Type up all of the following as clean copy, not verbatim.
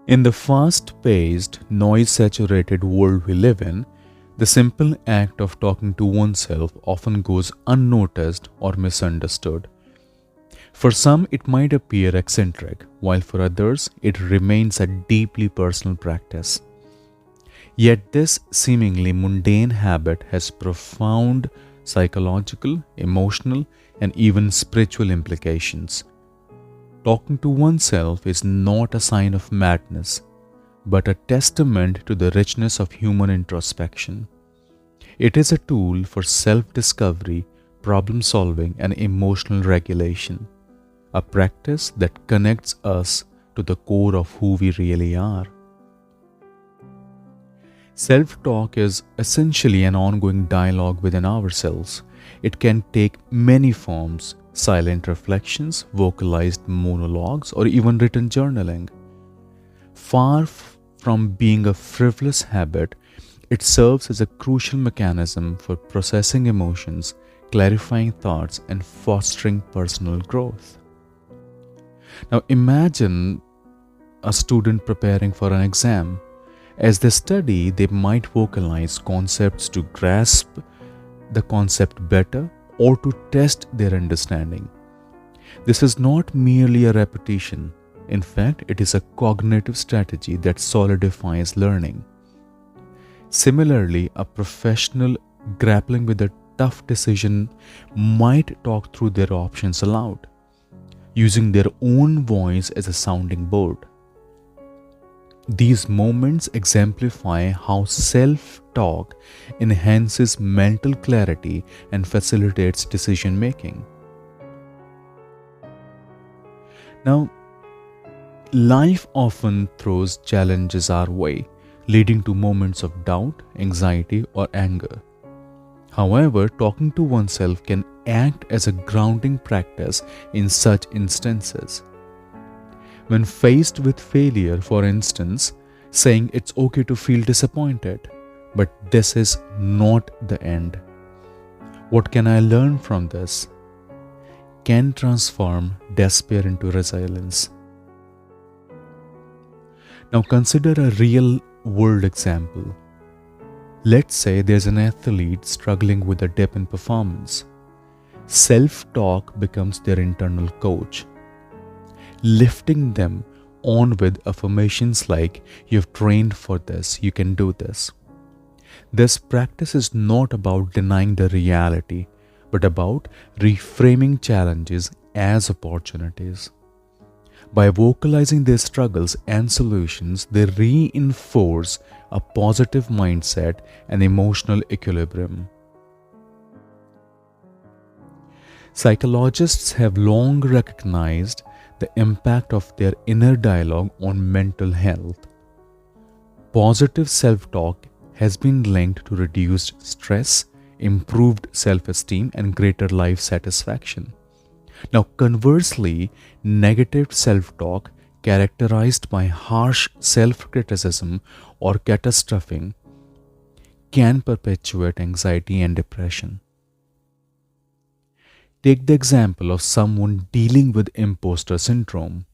In the fast paced, noise saturated world we live in, the simple act of talking to oneself often goes unnoticed or misunderstood. For some, it might appear eccentric, while for others, it remains a deeply personal practice. Yet, this seemingly mundane habit has profound psychological, emotional, and even spiritual implications. Talking to oneself is not a sign of madness, but a testament to the richness of human introspection. It is a tool for self discovery, problem solving, and emotional regulation, a practice that connects us to the core of who we really are. Self talk is essentially an ongoing dialogue within ourselves. It can take many forms: silent reflections, vocalized monologues, or even written journaling. From being a frivolous habit, it serves as a crucial mechanism for processing emotions, clarifying thoughts, and fostering personal growth. Now, imagine a student preparing for an exam. As they study, they might vocalize concepts to grasp the concept better or to test their understanding. This is not merely a repetition. In fact, it is a cognitive strategy that solidifies learning. Similarly, a professional grappling with a tough decision might talk through their options aloud, using their own voice as a sounding board. These moments exemplify how self talk enhances mental clarity and facilitates decision making. Now, life often throws challenges our way, leading to moments of doubt, anxiety, or anger. However, talking to oneself can act as a grounding practice in such instances. When faced with failure, for instance, saying it's okay to feel disappointed, but this is not the end. What can I learn from this? Can transform despair into resilience. Now consider a real world example. Let's say there's an athlete struggling with a dip in performance. Self-talk becomes their internal coach, lifting them on with affirmations like, "You've trained for this, you can do this." This practice is not about denying the reality, but about reframing challenges as opportunities. By vocalizing their struggles and solutions, they reinforce a positive mindset and emotional equilibrium. Psychologists have long recognized the impact of their inner dialogue on mental health. Positive self-talk has been linked to reduced stress, improved self-esteem, and greater life satisfaction. Now, conversely, negative self-talk characterized by harsh self-criticism or catastrophing can perpetuate anxiety and depression. Take the example of someone dealing with imposter syndrome.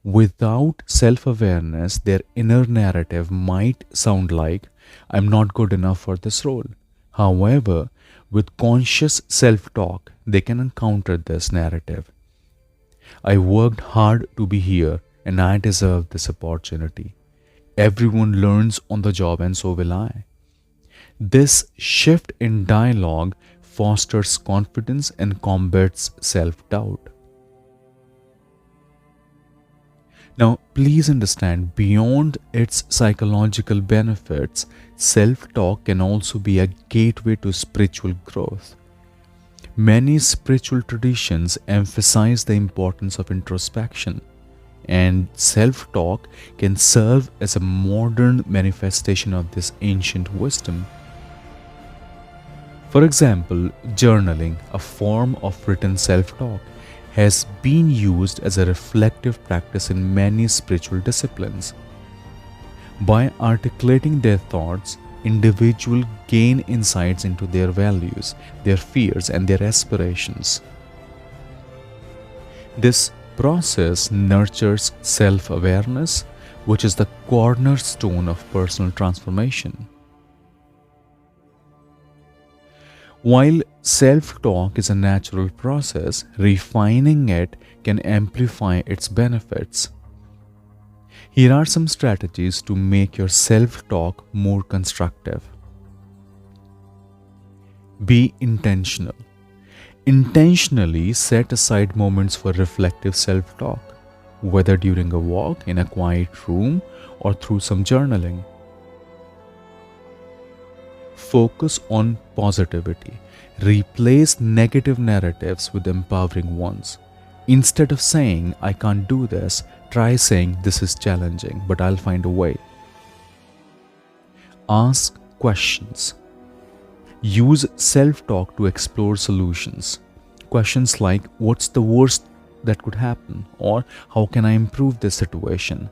Without self-awareness, their inner narrative might sound like, "I'm not good enough for this role." However, with conscious self-talk, they can counter this narrative. "I worked hard to be here and I deserve this opportunity. Everyone learns on the job and so will I." This shift in dialogue fosters confidence and combats self-doubt. Now, please understand, beyond its psychological benefits, self-talk can also be a gateway to spiritual growth. Many spiritual traditions emphasize the importance of introspection, and self-talk can serve as a modern manifestation of this ancient wisdom. For example, journaling, a form of written self-talk, has been used as a reflective practice in many spiritual disciplines. By articulating their thoughts, individuals gain insights into their values, their fears, and their aspirations. This process nurtures self-awareness, which is the cornerstone of personal transformation. While self-talk is a natural process, refining it can amplify its benefits. Here are some strategies to make your self-talk more constructive. Be intentional. Intentionally set aside moments for reflective self-talk, whether during a walk, in a quiet room, or through some journaling. Focus on positivity. Replace negative narratives with empowering ones. Instead of saying, I can't do this, try saying, this is challenging, but I'll find a way. Ask questions. Use self-talk to explore solutions. Questions like, what's the worst that could happen? Or how can I improve this situation?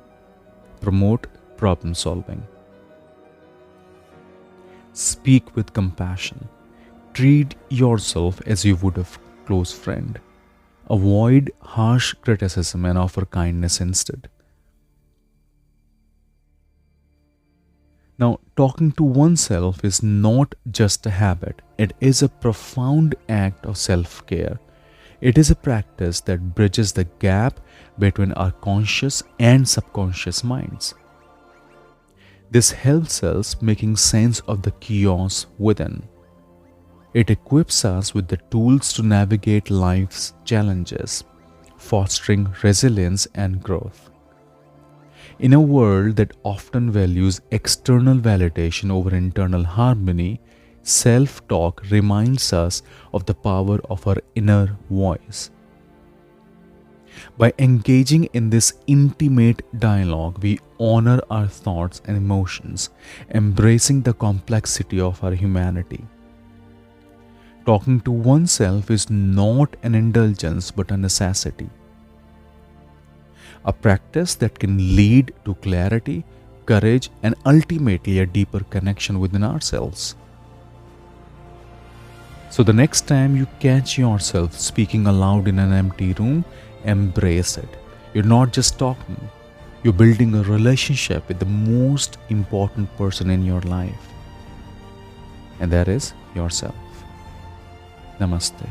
Promote problem solving. Speak with compassion. Treat yourself as you would a close friend. Avoid harsh criticism and offer kindness instead. Now, talking to oneself is not just a habit, it is a profound act of self-care. It is a practice that bridges the gap between our conscious and subconscious minds. This helps us making sense of the chaos within. It equips us with the tools to navigate life's challenges, fostering resilience and growth. In a world that often values external validation over internal harmony, self-talk reminds us of the power of our inner voice. By engaging in this intimate dialogue, we honor our thoughts and emotions, embracing the complexity of our humanity. Talking to oneself is not an indulgence but a necessity. A practice that can lead to clarity, courage, and ultimately a deeper connection within ourselves. So the next time you catch yourself speaking aloud in an empty room, embrace it. You're not just talking, you're building a relationship with the most important person in your life. And that is yourself. Namaste.